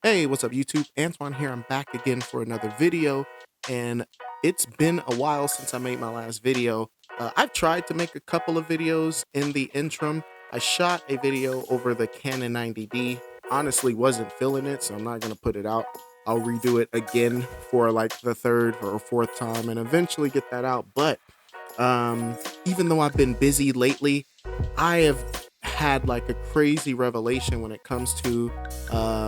Hey, what's up, YouTube? Antoine here. I'm back again for another video, and it's been a while since I made my last video. I've tried to make a couple of videos in the interim. I shot a video over the Canon 90D. Honestly, wasn't feeling it, so I'm not gonna put it out. I'll redo it again for like the third or fourth time, and eventually get that out. But even though I've been busy lately, I have had like a crazy revelation when it comes to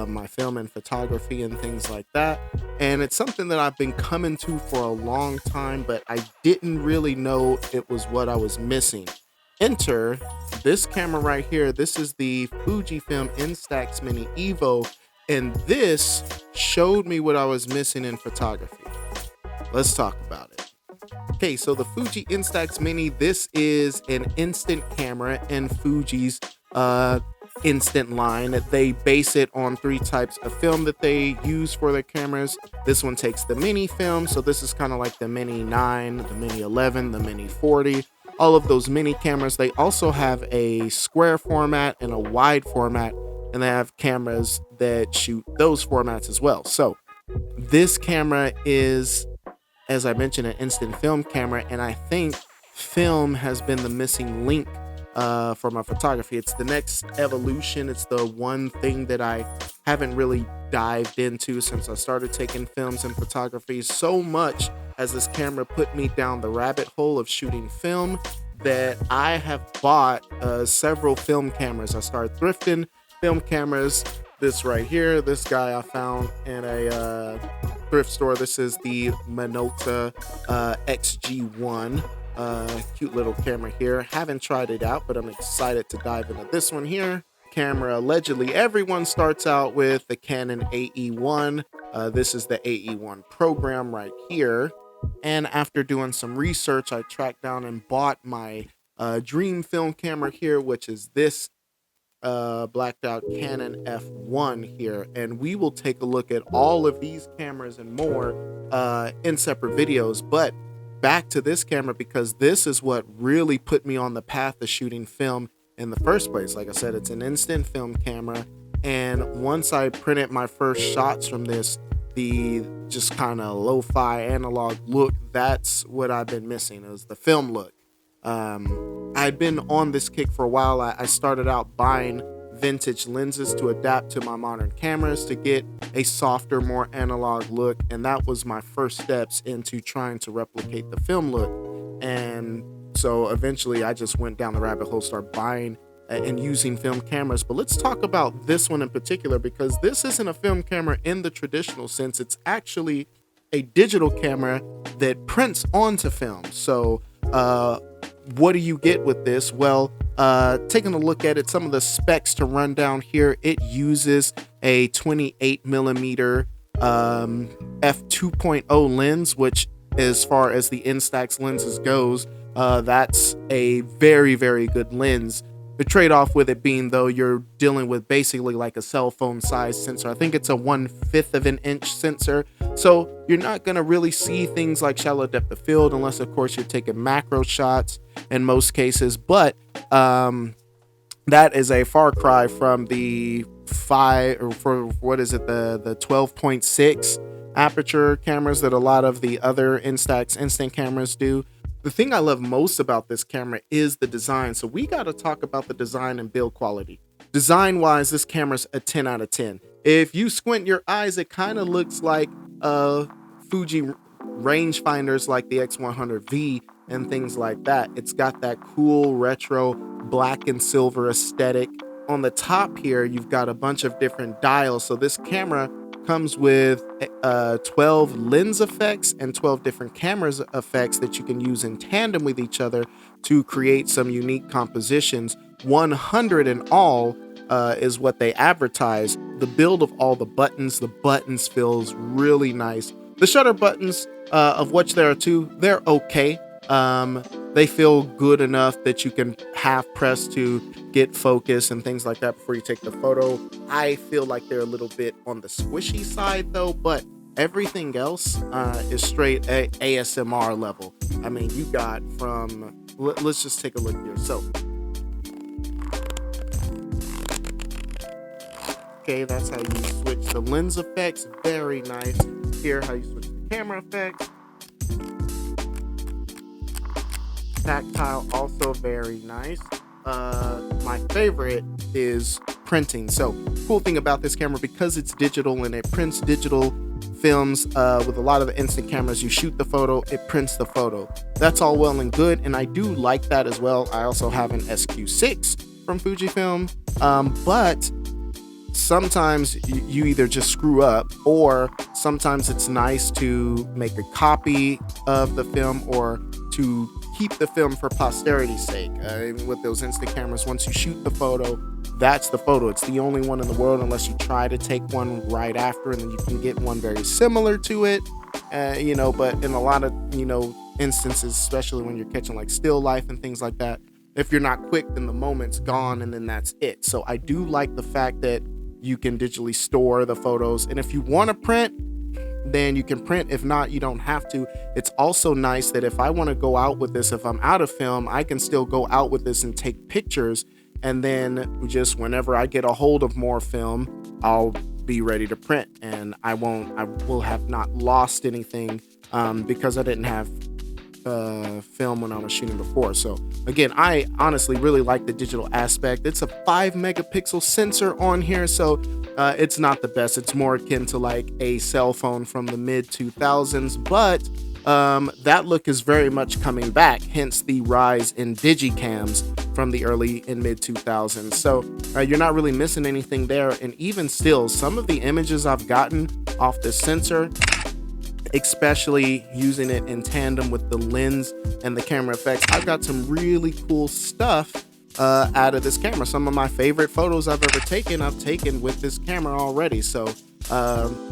my film and photography and things like that. And it's something that I've been coming to for a long time, but I didn't really know it was what I was missing. Enter this camera right here. This is the Fujifilm Instax Mini Evo, and this showed me what I was missing in photography. Let's talk about it. Okay, so the Fuji Instax Mini, this is an instant camera in Fuji's instant line. They base it on three types of film that they use for their cameras. This one takes the mini film, so this is kind of like the Mini 9, the Mini 11, the Mini 40, all of those mini cameras. They also have a square format and a wide format, and they have cameras that shoot those formats as well. So this camera is, as I mentioned, an instant film camera, and I think film has been the missing link for my photography. It's the next evolution. It's the one thing that I haven't really dived into since I started taking films and photography. So much has this camera put me down the rabbit hole of shooting film that I have bought several film cameras. I started thrifting film cameras. This right here, this guy I found in a thrift store. This is the Minolta XG1. Cute little camera here. Haven't tried it out, but I'm excited to dive into this one here. Camera, allegedly, everyone starts out with the Canon AE1. This is the AE1 program right here. And after doing some research, I tracked down and bought my dream film camera here, which is this blacked out Canon F1 here, and we will take a look at all of these cameras and more in separate videos. But back to this camera, because this is what really put me on the path of shooting film in the first place. Like I said, it's an instant film camera, and once I printed my first shots from this, the just kind of lo-fi analog look, that's what I've been missing, is the film look. I'd been on this kick for a while. I started out buying vintage lenses to adapt to my modern cameras to get a softer, more analog look, and that was my first steps into trying to replicate the film look. And so eventually I just went down the rabbit hole, started buying and using film cameras. But let's talk about this one in particular, because this isn't a film camera in the traditional sense. It's actually a digital camera that prints onto film. So what do you get with this? Well, taking a look at it, some of the specs to run down here, it uses a 28 millimeter f2.0 lens, which as far as the Instax lenses goes, that's a very, very good lens. The trade-off with it being, though, you're dealing with basically like a cell phone size sensor. I think it's a 1/5 of an inch sensor. So you're not going to really see things like shallow depth of field unless, of course, you're taking macro shots in most cases. But that is a far cry from the 12.6 aperture cameras that a lot of the other Instax instant cameras do. The thing I love most about this camera is the design. So we got to talk about the design and build quality. Design wise, this camera's a 10 out of 10. If you squint your eyes, it kind of looks like Fuji rangefinders like the X100V and things like that. It's got that cool retro black and silver aesthetic. On the top here, you've got a bunch of different dials. So this camera comes with 12 lens effects and 12 different cameras effects that you can use in tandem with each other to create some unique compositions. 100 in all is what they advertise. The build of all the buttons feels really nice. The shutter buttons, of which there are two, they're okay. They feel good enough that you can half press to get focus and things like that before you take the photo. I feel like they're a little bit on the squishy side though, but everything else is straight ASMR level. I mean, you got from, let's just take a look here. So Okay, that's how you switch the lens effects. Very nice. Here, how you switch the camera effects. Tactile, also very nice. My favorite is printing. So cool thing about this camera, because it's digital and it prints digital films, with a lot of the instant cameras, you shoot the photo, it prints the photo. That's all well and good, and I do like that as well. I also have an SQ6 from Fujifilm, but sometimes you either just screw up, or sometimes it's nice to make a copy of the film or to keep the film for posterity's sake. With those instant cameras, once you shoot the photo, that's the photo. It's the only one in the world, unless you try to take one right after, and then you can get one very similar to it. But in a lot of, instances, especially when you're catching like still life and things like that, if you're not quick, then the moment's gone and then that's it. So I do like the fact that you can digitally store the photos, and if you want to print, then you can print. If not, you don't have to. It's also nice that if I want to go out with this, if I'm out of film, I can still go out with this and take pictures, and then just whenever I get a hold of more film, I'll be ready to print, and I will have not lost anything, because I didn't have film when I was shooting before. So again, I honestly really like the digital aspect. It's a 5 megapixel sensor on here, so it's not the best. It's more akin to like a cell phone from the mid 2000s, but that look is very much coming back, hence the rise in digicams from the early and mid 2000s. So you're not really missing anything there, and even still, some of the images I've gotten off this sensor, especially using it in tandem with the lens and the camera effects, I've got some really cool stuff out of this camera. Some of my favorite photos I've ever taken, I've taken with this camera already. So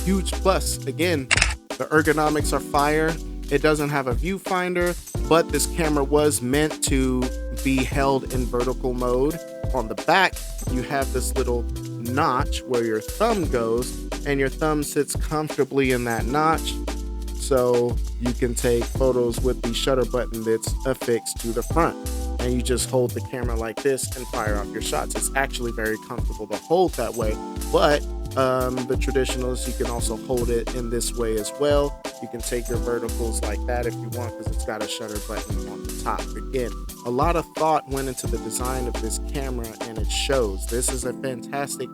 huge plus. Again, the ergonomics are fire. It doesn't have a viewfinder, but this camera was meant to be held in vertical mode. On the back, you have this little notch where your thumb goes, and your thumb sits comfortably in that notch, so you can take photos with the shutter button that's affixed to the front, and you just hold the camera like this and fire off your shots. It's actually very comfortable to hold that way, but the traditionalists, you can also hold it in this way as well. You can take your verticals like that if you want, because it's got a shutter button on the top. Again, a lot of thought went into the design of this camera, and it shows. This is a fantastic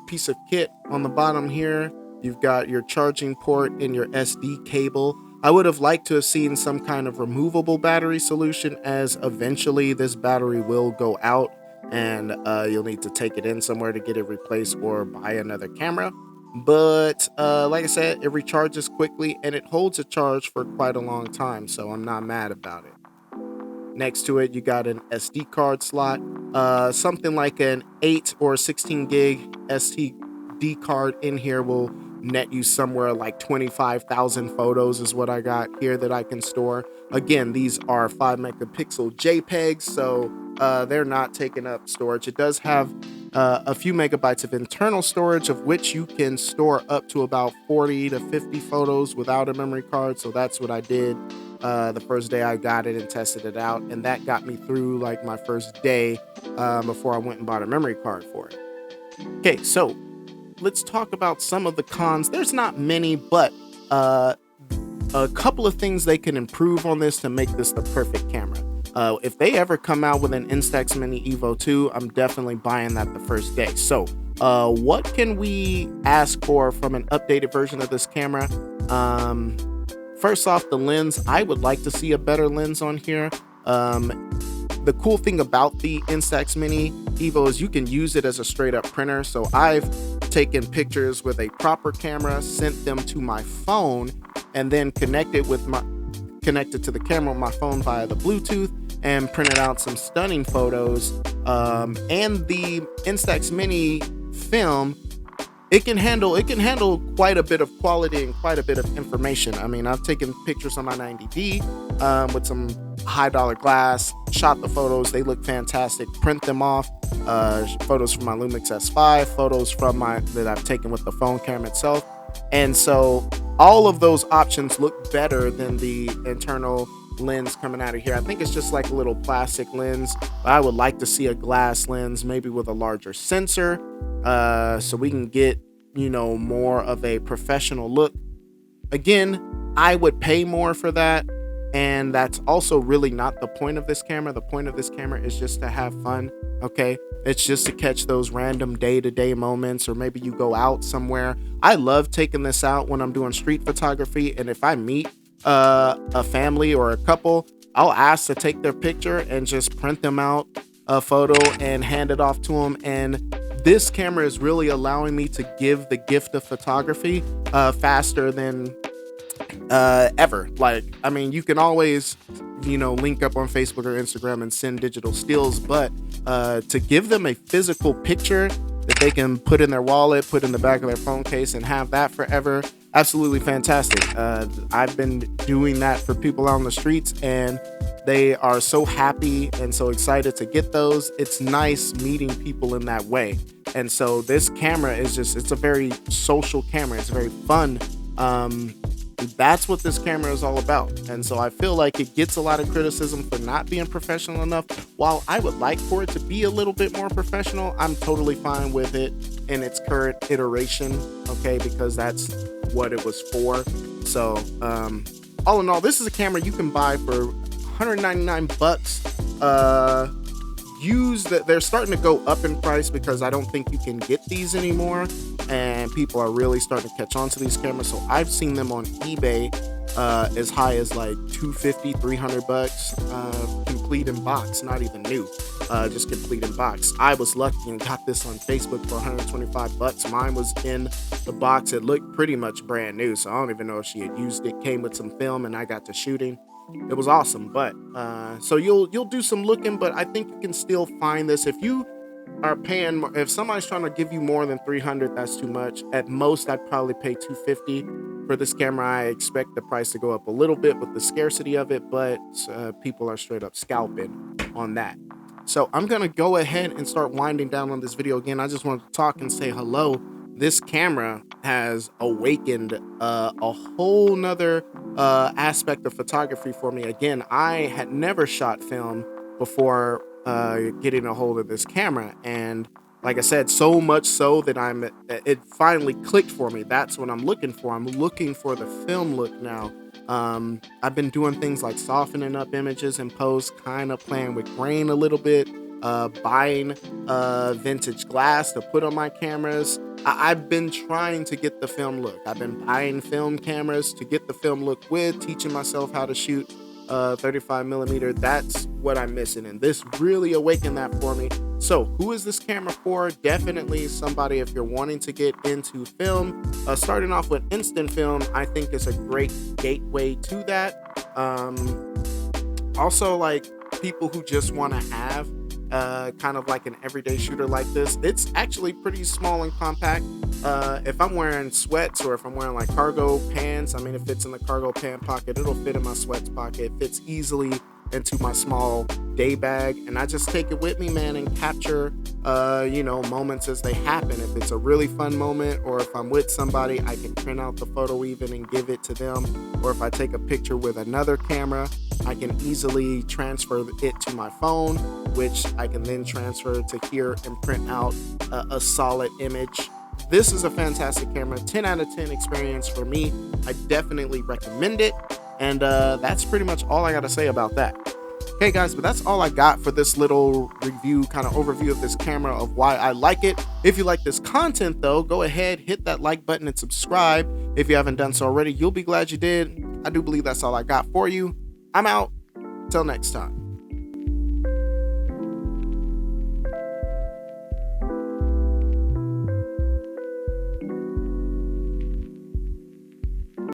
piece of kit. On the bottom here, you've got your charging port and your SD cable. I would have liked to have seen some kind of removable battery solution, as eventually this battery will go out, and you'll need to take it in somewhere to get it replaced or buy another camera. But like I said, it recharges quickly and it holds a charge for quite a long time, so I'm not mad about it. Next to it, you got an SD card slot. Something like an 8 or 16 gig SD card in here will net you somewhere like 25,000 photos is what I got here that I can store. Again, these are 5 megapixel JPEGs, so they're not taking up storage. It does have a few megabytes of internal storage, of which you can store up to about 40 to 50 photos without a memory card. So that's what I did the first day I got it and tested it out, and that got me through like my first day before I went and bought a memory card for it. Okay, so let's talk about some of the cons. There's not many, but a couple of things they can improve on this to make this the perfect camera. If they ever come out with an Instax Mini Evo 2, I'm definitely buying that the first day. So what can we ask for from an updated version of this camera? First off, the lens. I would like to see a better lens on here. The cool thing about the Instax Mini Evo is you can use it as a straight up printer. So I've taken pictures with a proper camera, sent them to my phone, and then connected to the camera on my phone via the Bluetooth, and printed out some stunning photos. And the Instax Mini film, it can handle quite a bit of quality and quite a bit of information. I mean, I've taken pictures on my 90D with some high dollar glass, shot the photos, they look fantastic, print them off. Photos from my Lumix S5, photos from that I've taken with the phone camera itself. And so all of those options look better than the internal lens coming out of here. I think it's just like a little plastic lens. I would like to see a glass lens, maybe with a larger sensor. so we can get, more of a professional look. Again, I would pay more for that. And that's also really not the point of this camera. The point of this camera is just to have fun. Okay. It's just to catch those random day-to-day moments, or maybe you go out somewhere. I love taking this out when I'm doing street photography. And if I meet a family or a couple, I'll ask to take their picture and just print them out a photo and hand it off to them. And this camera is really allowing me to give the gift of photography faster than ever. Like, I mean, you can always, link up on Facebook or Instagram and send digital stills, but to give them a physical picture that they can put in their wallet, put in the back of their phone case, and have that forever, absolutely fantastic. I've been doing that for people out on the streets, and they are so happy and so excited to get those. It's nice meeting people in that way. And so this camera is it's a very social camera. It's very fun. That's what this camera is all about. And so I feel like it gets a lot of criticism for not being professional enough. While I would like for it to be a little bit more professional, I'm totally fine with it in its current iteration, okay, because that's what it was for. So all in all, this is a camera you can buy for $199. They're starting to go up in price because I don't think you can get these anymore, and people are really starting to catch on to these cameras. So I've seen them on eBay as high as like $250, $300, complete in box, not even new, just complete in box. I was lucky and got this on Facebook for $125. Mine was in the box. It looked pretty much brand new, so I don't even know if she had used it. Came with some film, and I got to shooting. It was awesome. But so you'll do some looking, but I think you can still find this. If you are paying, if somebody's trying to give you more than $300, that's too much. At most, I'd probably pay $250 for this camera. I expect the price to go up a little bit with the scarcity of it, but people are straight up scalping on that. So I'm gonna go ahead and start winding down on this video. Again, I just wanted to talk and say hello. This camera has awakened a whole nother aspect of photography for me. Again, I had never shot film before getting a hold of this camera, and like I said, so much so that it finally clicked for me. That's what I'm looking for. I'm looking for the film look now. I've been doing things like softening up images in post, kind of playing with grain a little bit, buying vintage glass to put on my cameras. I've been trying to get the film look. I've been buying film cameras to get the film look with, teaching myself how to shoot 35 millimeter. That's what I'm missing, and this really awakened that for me. So who is this camera for? Definitely somebody, if you're wanting to get into film, starting off with instant film, I think is a great gateway to that. Also, like, people who just want to have kind of like an everyday shooter like this. It's actually pretty small and compact. If I'm wearing sweats, or if I'm wearing like cargo pants, I mean, it fits in the cargo pant pocket. It'll fit in my sweats pocket. It fits easily into my small day bag, and I just take it with me, man, and capture moments as they happen. If it's a really fun moment, or if I'm with somebody, I can print out the photo even and give it to them. Or if I take a picture with another camera, I can easily transfer it to my phone, which I can then transfer to here and print out a solid image. This is a fantastic camera, 10 out of 10 experience for me. I definitely recommend it. And that's pretty much all I got to say about that. Okay, guys, but that's all I got for this little review, kind of overview of this camera, of why I like it. If you like this content, though, go ahead, hit that like button and subscribe. If you haven't done so already, you'll be glad you did. I do believe that's all I got for you. I'm out. Till next time.